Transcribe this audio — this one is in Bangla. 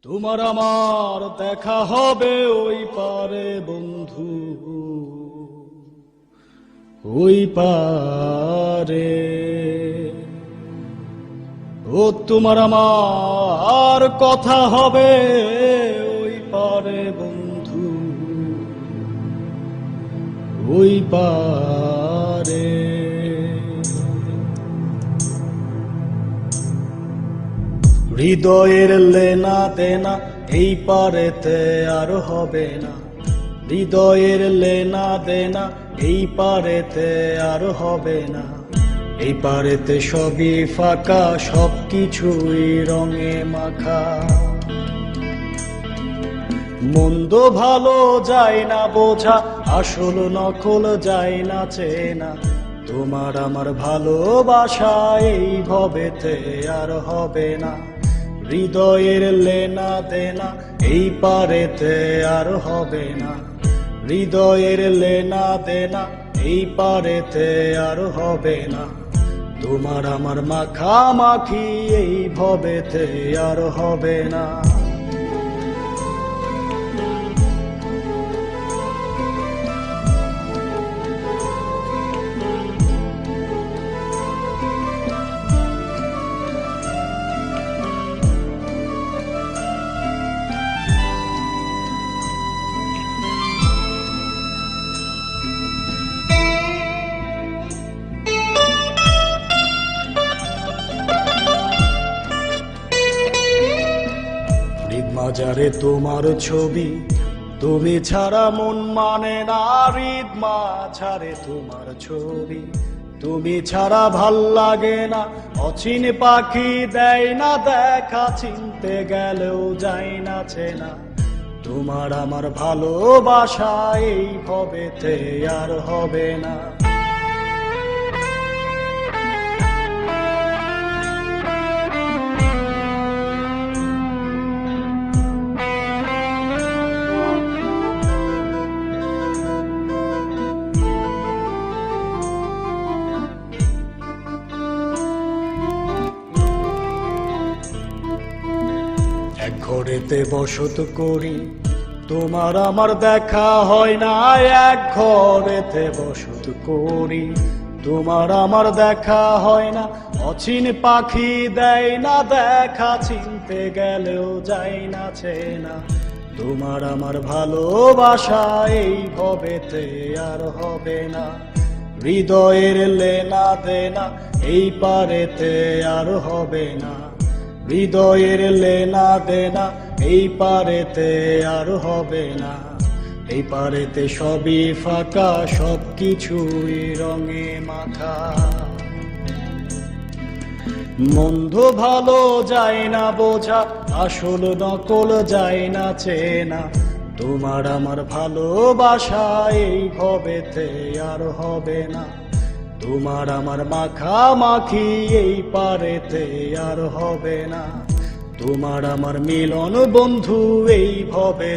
তোমার আমার দেখা হবে ওই পারে বন্ধু, ওই পারে। ও তোমার আমার কথা হবে ওই পারে বন্ধু, ওই পারে। হৃদয়ের লেনা দেনা এই পারেতে আর হবে না, হৃদয়ের লেনা দেনা এই পারেতে আর হবে না। এই পারেতে সবই ফাঁকা, সবকিছুই রঙে মাখা। মন্দ ভালো যায় না বোঝা, আসল নকল যায় না চেনা। তোমার আমার ভালোবাসা এই ভবেতে আর হবে না, হৃদয়ের লেনা দেনা এই পারেতে আর হবে না, হৃদয়ের লেনা দেনা এই পারেতে আর হবে না। তোমার আমার মাখামাখি এই ভবেতে আর হবে না। মাজারে তোমার ছবি, তুমি ছাড়া মন মানে না। হৃদ মাঝারে তোমার ছবি, তুমি ছাড়া ভাল লাগে না। অচিন পাখি দেয় না দেখা, চিনতে গেলেও যায় না চেনা। তোমার আমার ভালোবাসা এই ভবেতে আর হবে না। এক ঘরেতে বসত করি, তোমার আমার দেখা হয় না। এক ঘরেতে বসত করি, তোমার আমার দেখা হয় না। অচিন পাখি দেয় না দেখা, চিনতে গেলেও যায় না চেনা। তোমার আমার ভালোবাসা এই ভবেতে আর হবে না, হৃদয়ের লেনা দেনা এই পারেতে আর হবে না, হৃদয়ের লেনা দেনা এই পারেতে আর হবে না। এই পারেতে সবই ফাঁকা, সবকিছুই রঙে মাখা। মন্দ ভালো যায় না বোঝা, আসল নকল যায় না চেনা। তোমার আমার ভালোবাসা এই ভবেতে আর হবে না, তোমার আমার মাখামাখি এই পারেতে আর হবে না। তোমার আমার মিলন বন্ধু এই ভবে।